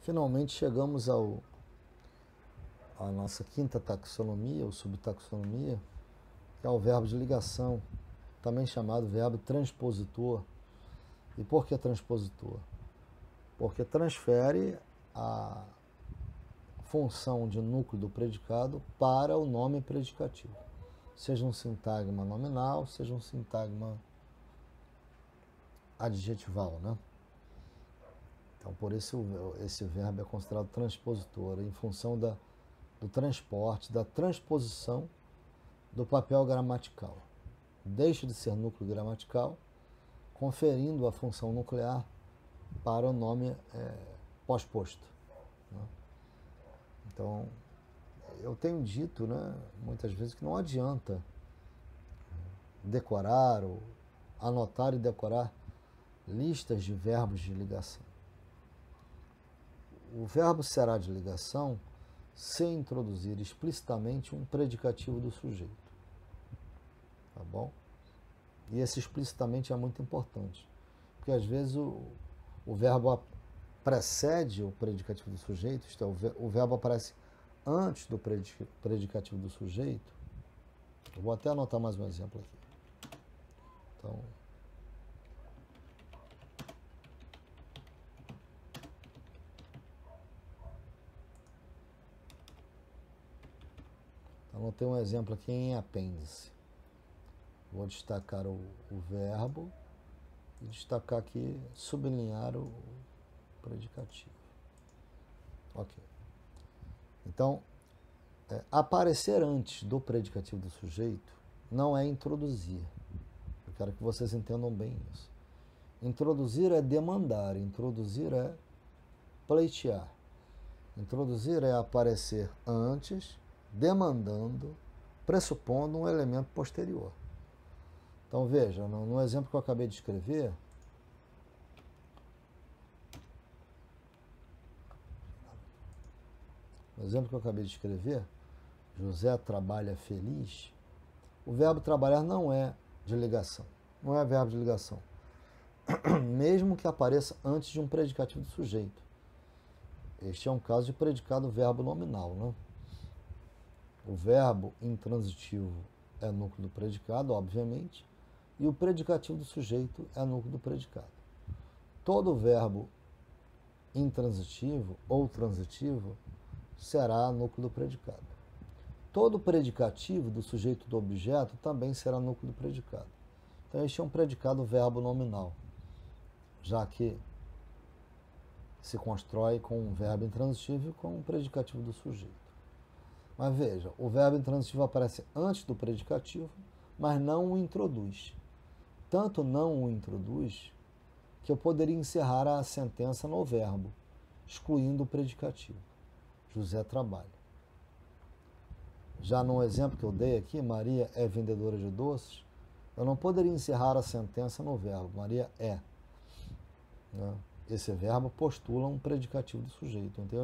Finalmente chegamos à nossa quinta taxonomia, ou subtaxonomia, que é o verbo de ligação, também chamado verbo transpositor. E por que transpositor? Porque transfere a função de núcleo do predicado para o nome predicativo, seja um sintagma nominal, seja um sintagma adjetival, né? Então, por isso esse verbo é considerado transpositor, em função do transporte, da transposição do papel gramatical. Deixa de ser núcleo gramatical, conferindo a função nuclear para o nome pós-posto, né? Então, eu tenho dito, né, muitas vezes, que não adianta decorar ou anotar e decorar listas de verbos de ligação. O verbo será de ligação se introduzir explicitamente um predicativo do sujeito. Tá bom? E esse explicitamente é muito importante, porque às vezes o verbo precede o predicativo do sujeito, isto é, o verbo aparece antes do predicativo do sujeito. Eu vou até anotar mais um exemplo aqui. Então, anotei um exemplo aqui em apêndice. Vou destacar o verbo e destacar aqui, sublinhar o predicativo. Ok. Então, aparecer antes do predicativo do sujeito não é introduzir. Eu quero que vocês entendam bem isso. Introduzir é demandar, introduzir é pleitear. Introduzir é aparecer antes, demandando, pressupondo um elemento posterior. Então veja, no exemplo que eu acabei de escrever, José trabalha feliz, o verbo trabalhar não é de ligação, não é verbo de ligação, mesmo que apareça antes de um predicativo do sujeito. Este é um caso de predicado verbo nominal, né? O verbo intransitivo é núcleo do predicado, obviamente, e o predicativo do sujeito é núcleo do predicado. Todo verbo intransitivo ou transitivo será núcleo do predicado. Todo predicativo do sujeito do objeto também será núcleo do predicado. Então, este é um predicado verbo nominal, já que se constrói com um verbo intransitivo e com um predicativo do sujeito. Mas veja, o verbo intransitivo aparece antes do predicativo, mas não o introduz. Tanto não o introduz que eu poderia encerrar a sentença no verbo, excluindo o predicativo. José trabalha. Já no exemplo que eu dei aqui, Maria é vendedora de doces, eu não poderia encerrar a sentença no verbo, Maria é. Esse verbo postula um predicativo do sujeito. Então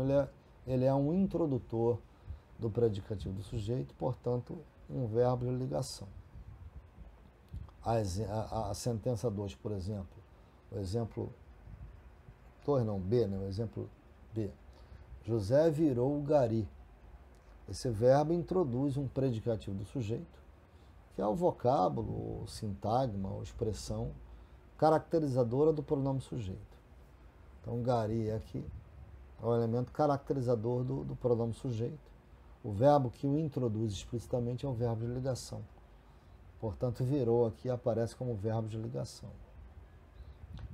ele é um introdutor do predicativo do sujeito, portanto, um verbo de ligação. A sentença 2, por exemplo, o exemplo 2 não, B, né? O exemplo B. José virou o gari. Esse verbo introduz um predicativo do sujeito, que é o vocábulo, o sintagma, ou expressão caracterizadora do pronome sujeito. Então, gari aqui é o elemento caracterizador do pronome sujeito. O verbo que o introduz explicitamente é o verbo de ligação. Portanto, virou aqui aparece como verbo de ligação.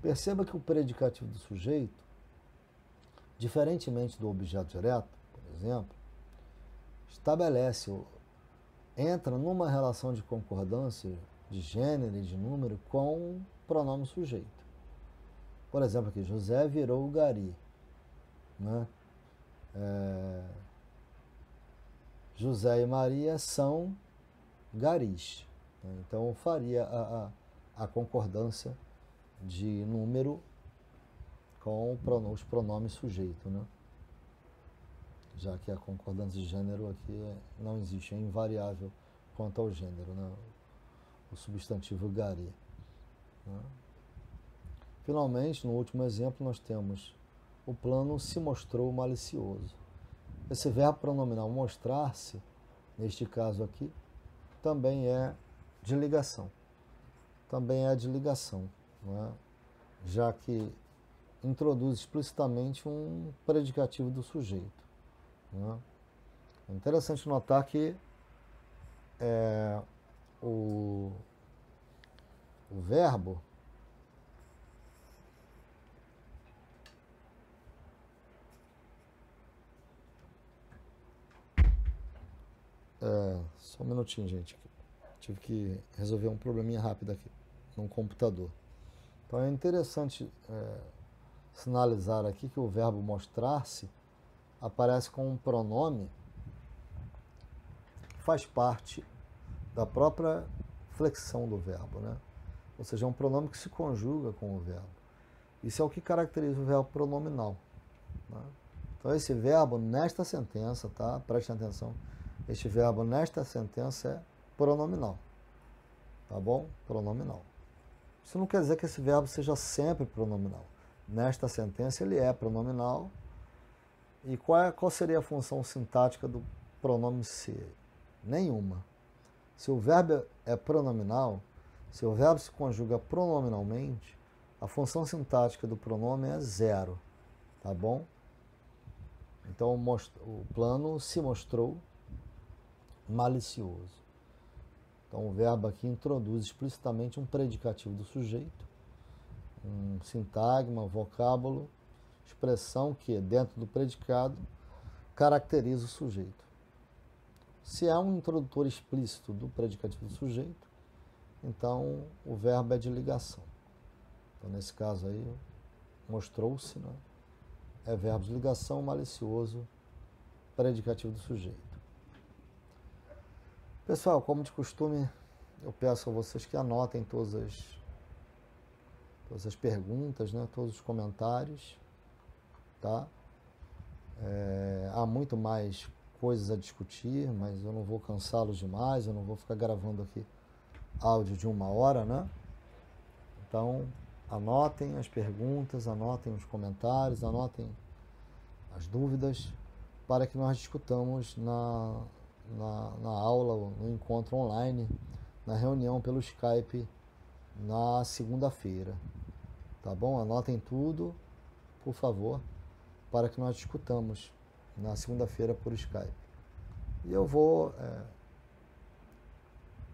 Perceba que o predicativo do sujeito, diferentemente do objeto direto, por exemplo, entra numa relação de concordância de gênero e de número com o pronome sujeito. Por exemplo, aqui, José virou o gari, né? José e Maria são garis. Então, eu faria a concordância de número com os pronomes sujeito, né? Já que a concordância de gênero aqui não existe, é invariável quanto ao gênero, né? O substantivo gari, né? Finalmente, no último exemplo, nós temos o plano se mostrou malicioso. Esse verbo pronominal mostrar-se, neste caso aqui, também é de ligação. Também é de ligação, não é? Já que introduz explicitamente um predicativo do sujeito. Não é? É interessante notar que o verbo só um minutinho, gente. Tive que resolver um probleminha rápido aqui no computador. Então é interessante sinalizar aqui que o verbo mostrar-se aparece com um pronome que faz parte da própria flexão do verbo, né? Ou seja, é um pronome que se conjuga com o verbo. Isso é o que caracteriza o verbo pronominal, né? Então esse verbo nesta sentença, tá? Prestem atenção. Este verbo nesta sentença é pronominal, tá bom? Pronominal. Isso não quer dizer que esse verbo seja sempre pronominal. Nesta sentença ele é pronominal. E qual seria a função sintática do pronome ser? Nenhuma. Se o verbo é pronominal, se o verbo se conjuga pronominalmente, a função sintática do pronome é zero, tá bom? Então o plano se mostrou malicioso. Então o verbo aqui introduz explicitamente um predicativo do sujeito, um sintagma, vocábulo, expressão que, dentro do predicado, caracteriza o sujeito. Se é um introdutor explícito do predicativo do sujeito, então o verbo é de ligação. Então, nesse caso aí, mostrou-se, né? É verbo de ligação malicioso, predicativo do sujeito. Pessoal, como de costume, eu peço a vocês que anotem todas as perguntas, né? Todos os comentários, tá? Há muito mais coisas a discutir, mas eu não vou cansá-los demais, eu não vou ficar gravando aqui áudio de 1 hora, né? Então, anotem as perguntas, anotem os comentários, anotem as dúvidas, para que nós discutamos na aula, no encontro online, na reunião pelo Skype, na segunda-feira. Tá bom? Anotem tudo, por favor, para que nós discutamos na segunda-feira por Skype. E eu vou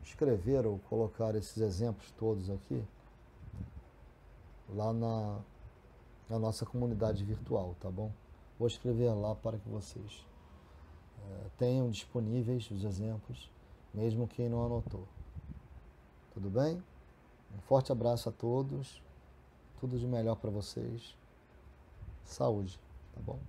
escrever ou colocar esses exemplos todos aqui lá na nossa comunidade virtual, tá bom? Vou escrever lá para que vocês tenham disponíveis os exemplos, mesmo quem não anotou. Tudo bem? Um forte abraço a todos, tudo de melhor para vocês. Saúde, tá bom?